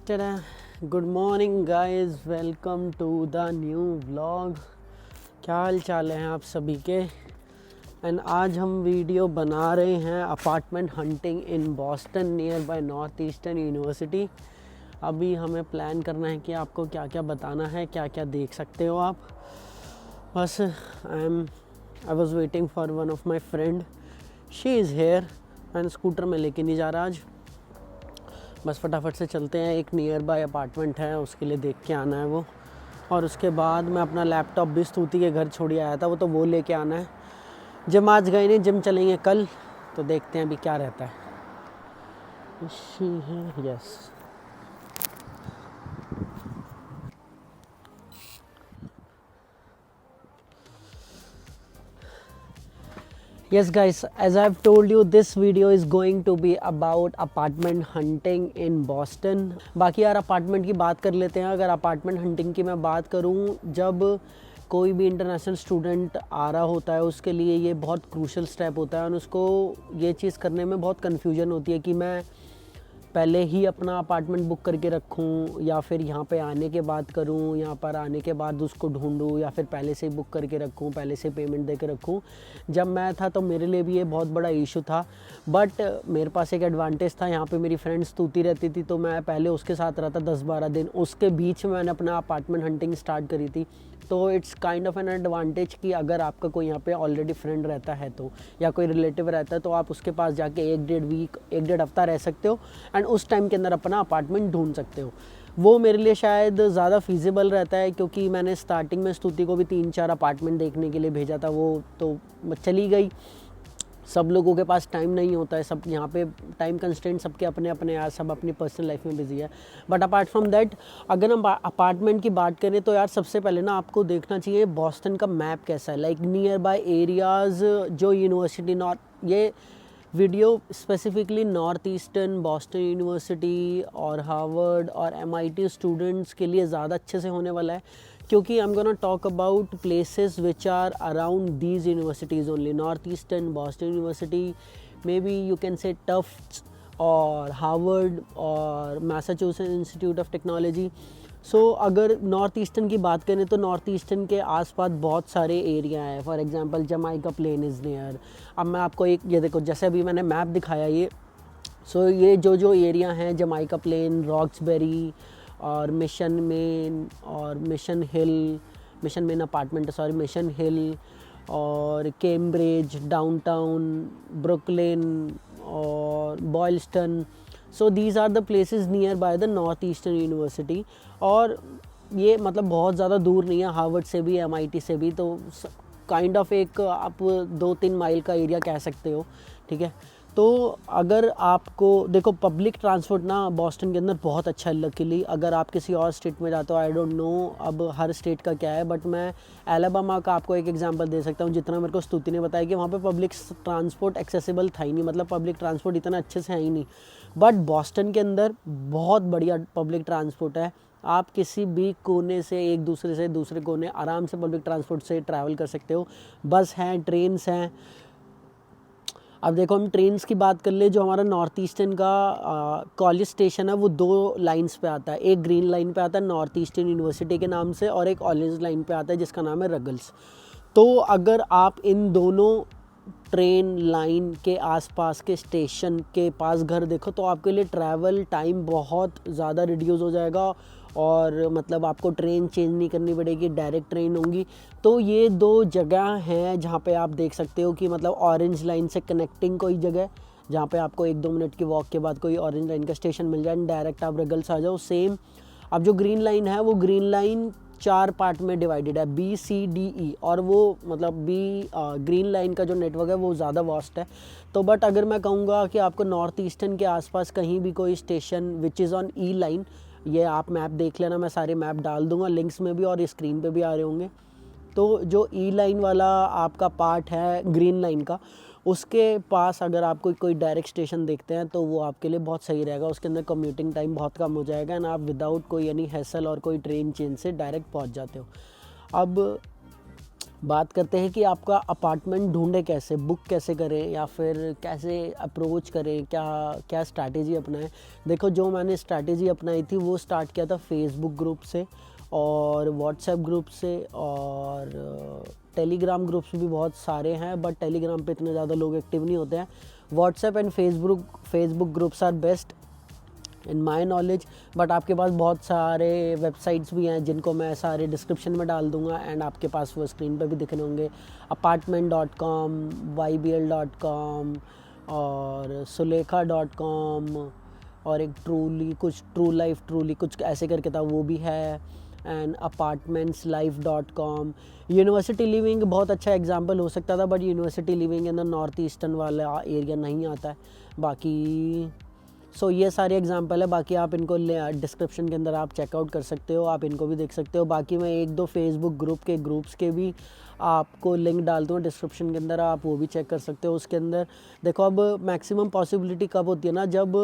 टडा good morning guys, welcome to the new vlog. क्या हाल चाल हैं आप सभी के। एंड आज हम वीडियो बना रहे हैं apartment hunting in Boston near by north eastern university. अभी हमें प्लान करना है कि आपको क्या क्या बताना है, क्या क्या देख सकते हो आप। बस I was waiting for one of my friend, she is here. And scooter में लेके नहीं जा रहा आज, बस फटाफट से चलते हैं। एक नियर बाय अपार्टमेंट है, उसके लिए देख के आना है वो। और उसके बाद मैं अपना लैपटॉप भी स्तुति के घर छोड़ आया था, वो लेके आना है। जिम आज गए नहीं, जिम चलेंगे कल, तो देखते हैं अभी क्या रहता है। Yes Yes guys, as I've told you, this video is going to be about apartment hunting in Boston. बाकी यार अपार्टमेंट की बात कर लेते हैं। अगर अपार्टमेंट हंटिंग की मैं बात करूँ, जब कोई भी इंटरनेशनल स्टूडेंट आ रहा होता है उसके लिए ये बहुत क्रूशल स्टेप होता है। और उसको ये चीज़ करने में बहुत कन्फ्यूजन होती है कि मैं पहले ही अपना अपार्टमेंट बुक करके रखूं या फिर यहाँ पे आने के बाद करूं, यहाँ पर आने के बाद उसको ढूंढूं, या फिर पहले से ही बुक करके रखूं, पहले से पेमेंट दे के रखूँ। जब मैं था तो मेरे लिए भी ये बहुत बड़ा इशू था, बट मेरे पास एक एडवांटेज था। यहाँ पे मेरी फ्रेंड स्तुति रहती थी, तो मैं पहले उसके साथ रहता 10-12 दिन। उसके बीच में मैंने अपना अपार्टमेंट हंटिंग स्टार्ट करी थी। तो it's kind of an advantage कि अगर आपका कोई यहाँ पे ऑलरेडी फ्रेंड रहता है तो, या कोई रिलेटिव रहता है, तो आप उसके पास जाके 1-1.5 हफ्ता रह सकते हो एंड उस टाइम के अंदर अपना अपार्टमेंट ढूंढ सकते हो। वो मेरे लिए शायद ज़्यादा फीजिबल रहता है, क्योंकि मैंने स्टार्टिंग में स्तुति को भी 3-4 अपार्टमेंट देखने के लिए भेजा था। वो तो चली गई। सब लोगों के पास टाइम नहीं होता है, सब यहाँ पे टाइम कंस्ट्रेंट सबके अपने अपने यार, सब अपनी पर्सनल लाइफ में बिजी है। बट अपार्ट फ्रॉम दैट, अगर हम अपार्टमेंट की बात करें तो यार सबसे पहले ना आपको देखना चाहिए बॉस्टन का मैप कैसा है, लाइक नियर बाय एरियाज़ जो यूनिवर्सिटी नॉर्थ, ये video specifically Northeastern Boston University और हार्वर्ड और MIT स्टूडेंट्स के लिए ज़्यादा अच्छे से होने वाला है, क्योंकि I am gonna talk about places which are around these universities only. Northeastern Boston University, maybe you can say Tufts और हार्वर्ड और Massachusetts Institute of Technology. So अगर नॉर्थ ईस्टर्न की बात करें तो नॉर्थ ईस्टर्न के आसपास बहुत सारे एरिया हैं। For example Jamaica Plain is near. अब मैं आपको एक ये देखो, जैसे अभी मैंने मैप दिखाया ये, सो ये जो एरिया हैं, जमाइका प्लेन, रॉक्सबेरी और मिशन मेन और Mission Main apartment, sorry Mission Hill और कैम्ब्रिज, डाउनटाउन, ब्रुकलिन और Boylston. So these are the places near by the Northeastern University. और ये मतलब बहुत ज़्यादा दूर नहीं है हार्वर्ड से भी, MIT से भी, तो काइंड ऑफ एक आप 2-3 माइल का एरिया कह सकते हो, ठीक है। तो अगर आपको देखो, पब्लिक ट्रांसपोर्ट ना बॉस्टन के अंदर बहुत अच्छा है लकीली। अगर आप किसी और स्टेट में जाते हो, आई डोंट नो अब हर स्टेट का क्या है, बट मैं एलाबामा का आपको एक एग्जांपल दे सकता हूँ। जितना मेरे को स्तुति ने बताया कि वहाँ पे पब्लिक ट्रांसपोर्ट एक्सेसिबल था ही नहीं, मतलब पब्लिक ट्रांसपोर्ट इतना अच्छे से है ही नहीं। बट बॉस्टन के अंदर बहुत बढ़िया पब्लिक ट्रांसपोर्ट है। आप किसी भी कोने से एक दूसरे से दूसरे कोने आराम से पब्लिक ट्रांसपोर्ट से ट्रैवल कर सकते हो। बस हैं, ट्रेन्स हैं। अब देखो, हम ट्रेन्स की बात कर ले, जो हमारा नॉर्थ ईस्टर्न का कॉलेज स्टेशन है वो 2 लाइन्स पे आता है। एक ग्रीन लाइन पे आता है नॉर्थ ईस्टर्न यूनिवर्सिटी के नाम से, और एक ऑरेंज लाइन पे आता है जिसका नाम है रगल्स। तो अगर आप इन दोनों ट्रेन लाइन के आसपास के स्टेशन के पास घर देखो, तो आपके लिए ट्रैवल टाइम बहुत ज़्यादा रिड्यूस हो जाएगा। और मतलब आपको ट्रेन चेंज नहीं करनी पड़ेगी, डायरेक्ट ट्रेन होंगी। तो ये 2 जगह हैं जहाँ पे आप देख सकते हो कि मतलब ऑरेंज लाइन से कनेक्टिंग कोई जगह, जहाँ पे आपको 1-2 मिनट की वॉक के बाद कोई ऑरेंज लाइन का स्टेशन मिल जाए, डायरेक्ट आप रगल्स आ जाओ। सेम अब जो ग्रीन लाइन है, वो ग्रीन लाइन 4 पार्ट में डिवाइडेड है, BCDE। और वो मतलब ग्रीन लाइन का जो नेटवर्क है वो ज़्यादा वास्ट है। तो बट अगर मैं कहूँगा कि आपको नॉर्थ ईस्टर्न के आसपास कहीं भी कोई station which is on E line, ये आप मैप देख लेना, मैं सारे मैप डाल दूंगा लिंक्स में भी और स्क्रीन पे भी आ रहे होंगे। तो जो E लाइन वाला आपका पार्ट है ग्रीन लाइन का, उसके पास अगर आप कोई डायरेक्ट स्टेशन देखते हैं तो वो आपके लिए बहुत सही रहेगा। उसके अंदर कम्यूटिंग टाइम बहुत कम हो जाएगा एंड आप विदाउट कोई यानी हैसल और कोई ट्रेन चेंज से डायरेक्ट पहुंच जाते हो। अब बात करते हैं कि आपका अपार्टमेंट ढूंढे कैसे, बुक कैसे करें या फिर कैसे अप्रोच करें, क्या क्या स्ट्रैटेजी अपनाएं। देखो जो मैंने स्ट्रैटेजी अपनाई थी वो स्टार्ट किया था फेसबुक ग्रुप से और व्हाट्सएप ग्रुप से, और टेलीग्राम ग्रुप्स भी बहुत सारे हैं बट टेलीग्राम पे इतने ज़्यादा लोग एक्टिव नहीं होते हैं। WhatsApp and Facebook groups are best in my knowledge, but आपके पास बहुत सारे वेबसाइट्स भी हैं जिनको मैं सारे डिस्क्रिप्शन में डाल दूंगा एंड आपके पास वो स्क्रीन पर भी दिख रहे होंगे। apartment.com, ybl.com और सुलेखा.com और एक ट्रू लाइफ कुछ ऐसे करके था वो भी है, एंड apartmentslife.com। यूनिवर्सिटी लिविंग बहुत अच्छा एग्जांपल हो सकता था but university living in the north eastern वाला एरिया नहीं आता है। बाकी ये सारे एग्जांपल है, बाकी आप इनको डिस्क्रिप्शन के अंदर आप चेकआउट कर सकते हो, आप इनको भी देख सकते हो। बाकी मैं 1-2 फेसबुक ग्रुप्स के भी आपको लिंक डालता हूँ डिस्क्रिप्शन के अंदर, आप वो भी चेक कर सकते हो। उसके अंदर देखो अब मैक्सिमम पॉसिबिलिटी कब होती है ना, जब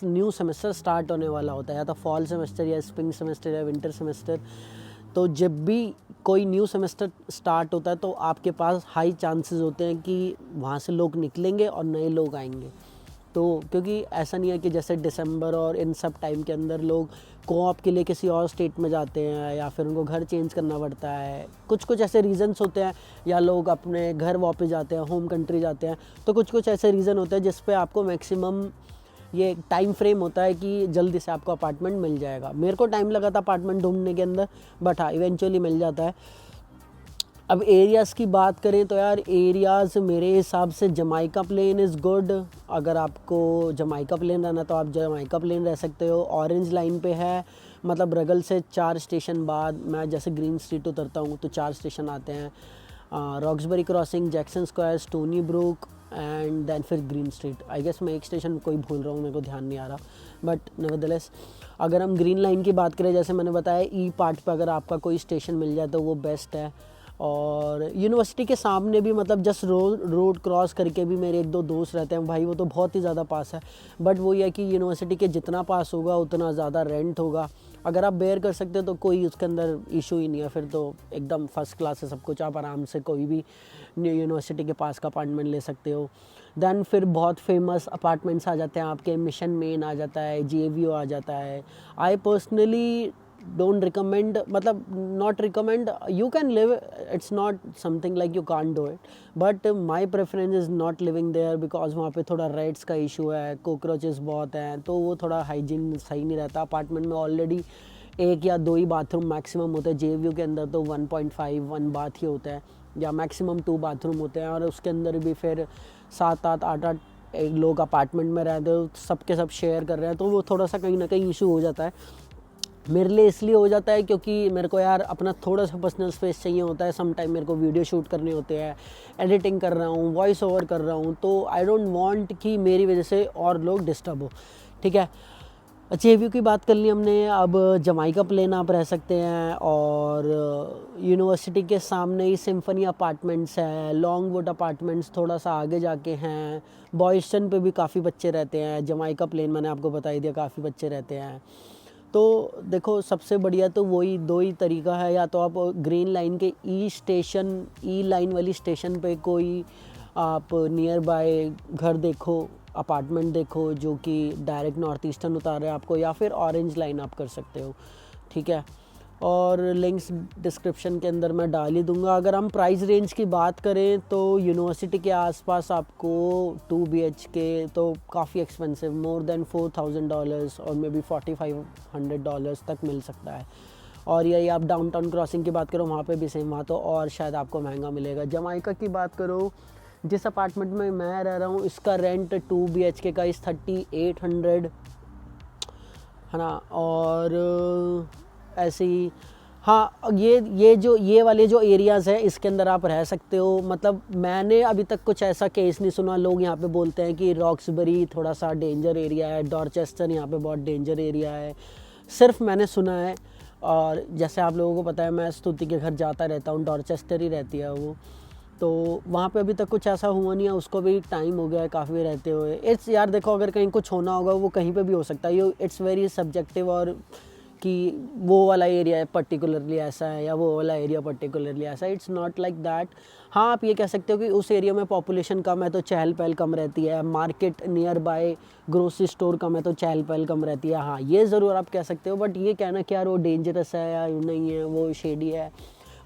न्यू सेमेस्टर स्टार्ट होने वाला होता है, या तो फॉल सेमेस्टर या स्प्रिंग सेमेस्टर या विंटर सेमेस्टर। तो जब भी कोई न्यू सेमेस्टर स्टार्ट होता है तो आपके पास हाई चांसेस होते हैं कि वहाँ से लोग निकलेंगे और नए लोग आएंगे। तो क्योंकि ऐसा नहीं है कि जैसे दिसंबर और इन सब टाइम के अंदर लोग कोऑप के लिए किसी और स्टेट में जाते हैं या फिर उनको घर चेंज करना पड़ता है, कुछ ऐसे रीज़न्स होते हैं, या लोग अपने घर वापस जाते हैं, होम कंट्री जाते हैं। तो कुछ ऐसे रीज़न होते हैं जिस पे आपको मैक्सिमम ये टाइम फ्रेम होता है कि जल्दी से आपको अपार्टमेंट मिल जाएगा। मेरे को टाइम लगा था अपार्टमेंट ढूंढने के अंदर, बट हाँ इवेंचुअली मिल जाता है। अब एरियाज़ की बात करें तो यार एरियाज़ मेरे हिसाब से जमाइका प्लेन इज़ गुड। अगर आपको जमाइका प्लेन रहना तो आप जमाइका प्लेन रह सकते हो। ऑरेंज लाइन पे है, मतलब रगल से 4 स्टेशन बाद मैं जैसे ग्रीन स्ट्रीट उतरता हूँ तो 4 स्टेशन आते हैं, Roxbury Crossing, Jackson Square, Stony Brook and then फिर ग्रीन स्ट्रीट। आई गेस मैं एक स्टेशन कोई भूल रहा हूँ, मेरे को ध्यान नहीं आ रहा, बट नेवरदलेस अगर हम ग्रीन लाइन की बात करें, जैसे मैंने बताया ई पार्ट पर अगर आपका कोई स्टेशन मिल जाए तो वो बेस्ट है। और यूनिवर्सिटी के सामने भी मतलब जस्ट रोड क्रॉस करके भी मेरे 1-2 दोस्त रहते हैं भाई, वो तो बहुत ही ज़्यादा पास है। बट वो ये कि यूनिवर्सिटी के जितना पास होगा उतना ज़्यादा रेंट होगा। अगर आप बेयर कर सकते हो तो कोई उसके अंदर इशू ही नहीं है, फिर तो एकदम फर्स्ट क्लास है सब कुछ, आप आराम से कोई भी यूनिवर्सिटी के पास का अपार्टमेंट ले सकते हो। दैन फिर बहुत फेमस अपार्टमेंट्स आ जाते हैं आपके, मिशन मेन आ जाता है, JVO आ जाता है। आई पर्सनली don't recommend, मतलब not recommend, you can live, it's not something like you can't do it, but my preference is not living there because वहाँ पे थोड़ा रेट्स का इशू है, कॉकरोचेस बहुत हैं, तो वो थोड़ा हाइजीन सही नहीं रहता। अपार्टमेंट में ऑलरेडी 1 या 2 ही बाथरूम मैक्सिमम होते हैं, JVO के अंदर तो 1.5 बाथ ही होता है या मैक्सिमम 2 बाथरूम होते हैं, और उसके अंदर भी फिर 7-8 8-8 लोग अपार्टमेंट में रहते हो, सबके सब शेयर कर रहे हैं, तो वो थोड़ा सा कहीं ना कहीं इशू हो जाता है। मेरे लिए इसलिए हो जाता है क्योंकि मेरे को यार अपना थोड़ा सा पर्सनल स्पेस चाहिए होता है। सम टाइम मेरे को वीडियो शूट करने होते हैं, एडिटिंग कर रहा हूँ, वॉइस ओवर कर रहा हूँ, तो आई डोंट वांट कि मेरी वजह से और लोग डिस्टर्ब हो, ठीक है। JVO की बात कर ली हमने, अब जमाइका प्लेन आप रह सकते हैं, और यूनिवर्सिटी के सामने ही सिम्फनी अपार्टमेंट्स है, लॉन्गवुड अपार्टमेंट्स थोड़ा सा आगे जाके हैं, बॉयस्टन पे भी काफ़ी बच्चे रहते हैं, जमाइका प्लेन मैंने आपको बता ही दिया काफ़ी बच्चे रहते हैं। तो देखो सबसे बढ़िया तो वही 2 ही तरीका है, या तो आप ग्रीन लाइन के ई लाइन वाली स्टेशन पे कोई आप नियर बाय घर देखो, अपार्टमेंट देखो जो कि डायरेक्ट नॉर्थ ईस्टर्न उतार रहे हैं आपको, या फिर ऑरेंज लाइन आप कर सकते हो, ठीक है। और लिंक्स डिस्क्रिप्शन के अंदर मैं डाल ही दूंगा। अगर हम प्राइस रेंज की बात करें तो यूनिवर्सिटी के आसपास आपको 2 BHK तो काफ़ी एक्सपेंसिव, मोर देन $4,000 और मे बी $4,500 तक मिल सकता है। और यही आप डाउनटाउन क्रॉसिंग की बात करो वहाँ पे भी सेम, वहाँ तो और शायद आपको महंगा मिलेगा। जमाइका की बात करो, जिस अपार्टमेंट में मैं रह रहा हूँ इसका रेंट 2 BHK का इस 3800 है ना। और ऐसे ही हाँ, ये वाले जो एरियाज़ हैं इसके अंदर आप रह सकते हो। मतलब मैंने अभी तक कुछ ऐसा केस नहीं सुना। लोग यहाँ पे बोलते हैं कि रॉक्सबरी थोड़ा सा डेंजर एरिया है, डॉर्चेस्टर यहाँ पे बहुत डेंजर एरिया है, सिर्फ मैंने सुना है। और जैसे आप लोगों को पता है मैं स्तुति के घर जाता रहता हूँ, डॉर्चेस्टर ही रहती है वो, तो वहाँ पे अभी तक कुछ ऐसा हुआ नहीं है। उसको भी टाइम हो गया है काफ़ी रहते हुए। इट्स यार देखो, अगर कहीं कुछ होना होगा वो कहीं पे भी हो सकता है, ये इट्स वेरी सब्जेक्टिव और कि वो वाला एरिया पर्टिकुलरली ऐसा है या वो वाला एरिया पर्टिकुलरली ऐसा है। It's not like that. हाँ, आप ये कह सकते हो कि उस एरिया में पॉपुलेशन कम है तो चहल पहल कम रहती है, market near by grocery store कम है तो चहल पहल कम रहती है। हाँ, ये ज़रूर आप कह सकते हो, बट ये कहना कि यार वो डेंजरस है या नहीं है, वो शेडी है,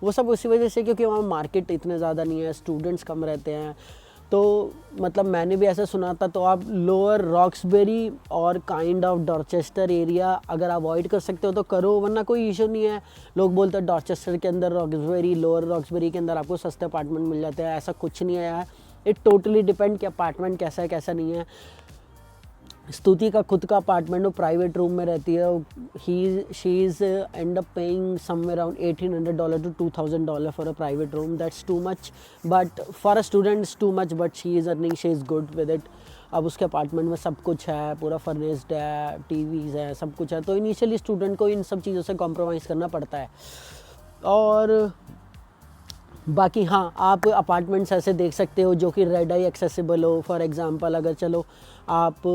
वो सब उसी वजह से क्योंकि वहाँ मार्केट इतने ज़्यादा नहीं है, स्टूडेंट्स कम रहते हैं। तो मतलब मैंने भी ऐसा सुना था। तो आप लोअर रॉक्सबेरी और काइंड ऑफ डॉर्चेस्टर एरिया अगर अवॉइड कर सकते हो तो करो, वरना कोई इशू नहीं है। लोग बोलते हैं डॉर्चेस्टर के अंदर, रॉक्सबेरी, लोअर रॉक्सबेरी के अंदर आपको सस्ते अपार्टमेंट मिल जाते हैं। ऐसा कुछ नहीं है यार, इट टोटली डिपेंड कि अपार्टमेंट कैसा है कैसा नहीं है। स्तुति का खुद का अपार्टमेंट, वो प्राइवेट रूम में रहती है। She is and up paying somewhere around $1,800 to $2,000 for a private room. That's too much, but for a student it's too much, but she is earning, she is good with it. अब उसके apartment में सब कुछ है, पूरा furnished है, TVs है, सब कुछ है। तो इनिशियली स्टूडेंट को इन सब चीज़ों से कॉम्प्रोमाइज़ करना पड़ता है। और बाकी हाँ, आप अपार्टमेंट्स ऐसे देख सकते हो जो कि रेड आई एक्सेसिबल हो। फॉर एग्ज़ाम्पल, अगर चलो आप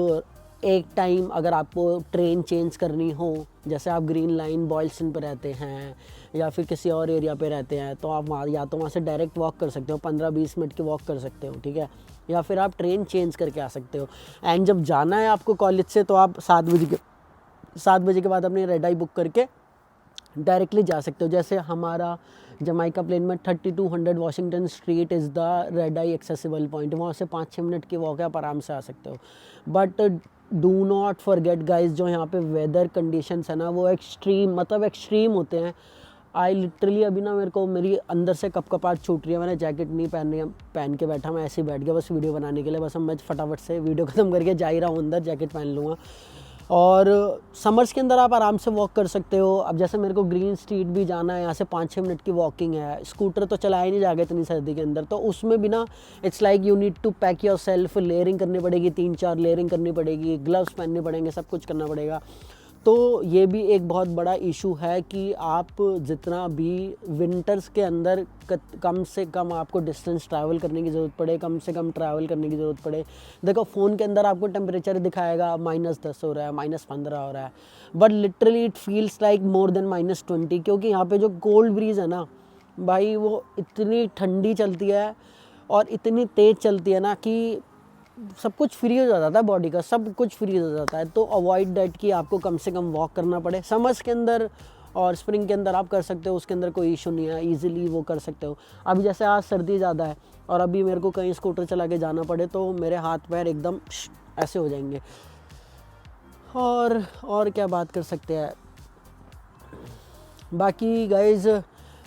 एक टाइम अगर आपको ट्रेन चेंज करनी हो, जैसे आप ग्रीन लाइन बॉयल्सटन पे रहते हैं या फिर किसी और एरिया पे रहते हैं, तो आप वहाँ या तो वहाँ से डायरेक्ट वॉक कर सकते हो, 15-20 मिनट की वॉक कर सकते हो, ठीक है, या फिर आप ट्रेन चेंज करके आ सकते हो। एंड जब जाना है आपको कॉलेज से तो आप 7 बजे के बाद अपनी रेड आई बुक करके डायरेक्टली जा सकते हो। जैसे हमारा जमाइका प्लेन में 3200 Washington street is the red I accessible point. वहाँ से 5-6 मिनट की वॉक है, आप आराम से आ सकते हो। But do not forget guys, जो यहाँ पे वेदर कंडीशंस है ना, वो एक्सट्रीम होते हैं। आई लिटरली अभी ना मेरे को मेरी अंदर से कपकपाहट छूट रही है। मैंने जैकेट नहीं पहन के बैठा, मैं ऐसे ही बैठ गया बस वीडियो बनाने के लिए। बस अब मैं फटाफट से वीडियो ख़त्म करके जा ही रहा हूँ अंदर, जैकेट पहन लूँगा। और समर्स के अंदर आप आराम से वॉक कर सकते हो। अब जैसे मेरे को ग्रीन स्ट्रीट भी जाना है, यहाँ से 5-6 मिनट की वॉकिंग है। स्कूटर तो चलाया ही नहीं जाएगा इतनी सर्दी के अंदर, तो उसमें भी ना it's like you need to pack yourself. Layering करनी पड़ेगी, 3-4 लेयरिंग करनी पड़ेगी, ग्लव्स पहनने पड़ेंगे, सब कुछ करना पड़ेगा। तो ये भी एक बहुत बड़ा इशू है कि आप जितना भी विंटर्स के अंदर कम से कम आपको डिस्टेंस ट्रैवल करने की ज़रूरत पड़े, कम से कम ट्रैवल करने की ज़रूरत पड़े। देखो फ़ोन के अंदर आपको टेम्परेचर दिखाएगा -10 हो रहा है, -15 हो रहा है, but literally it feels like more than -20, क्योंकि यहाँ पे जो कोल्ड ब्रीज़ है ना भाई, वो इतनी ठंडी चलती है और इतनी तेज़ चलती है ना कि सब कुछ फ्री हो जाता है, बॉडी का सब कुछ फ्री हो जाता है। तो अवॉइड डैट कि आपको कम से कम वॉक करना पड़े। समर्स के अंदर और स्प्रिंग के अंदर आप कर सकते हो, उसके अंदर कोई इशू नहीं है, इजीली वो कर सकते हो। अभी जैसे आज सर्दी ज़्यादा है और अभी मेरे को कहीं स्कूटर चला के जाना पड़े तो मेरे हाथ पैर एकदम ऐसे हो जाएंगे। और क्या बात कर सकते हैं। बाकी गाइज़,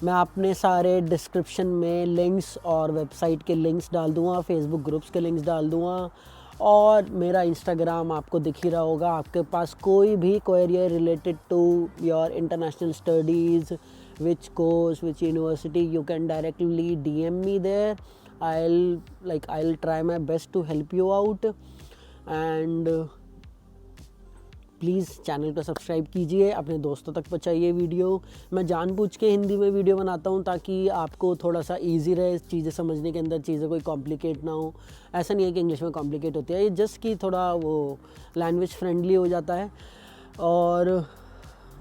मैं अपने सारे डिस्क्रिप्शन में लिंक्स और वेबसाइट के लिंक्स डाल दूँगा, फेसबुक ग्रुप्स के लिंक्स डाल दूँगा, और मेरा इंस्टाग्राम आपको दिख ही रहा होगा। आपके पास कोई भी query related to your international studies, which course, which university, you can directly DM me there. I'll try my best to help you out. And please channel को सब्सक्राइब कीजिए, अपने दोस्तों तक पहुँचाइए वीडियो। मैं जानबूझ के हिंदी में वीडियो बनाता हूँ ताकि आपको थोड़ा सा इजी रहे चीज़ें समझने के अंदर, चीज़ें कोई कॉम्प्लिकेट ना हो। ऐसा नहीं है कि इंग्लिश में कॉम्प्लिकेट होती है, ये जस्ट कि थोड़ा वो लैंग्वेज फ्रेंडली हो जाता है। और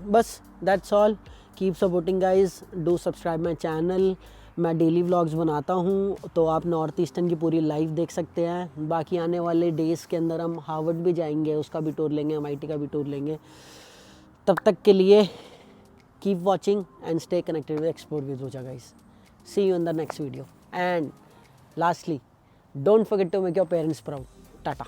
बस that's all. Keep supporting guys, do subscribe my channel. मैं डेली व्लॉग्स बनाता हूँ, तो आप नॉर्थ ईस्टर्न की पूरी लाइफ देख सकते हैं। बाकी आने वाले डेज़ के अंदर हम हार्वर्ड भी जाएंगे, उसका भी टूर लेंगे, MIT का भी टूर लेंगे। तब तक के लिए keep watching and stay connected with Explore with Roza guys. See you in the next video. And lastly, don't forget to make your parents proud. Tata.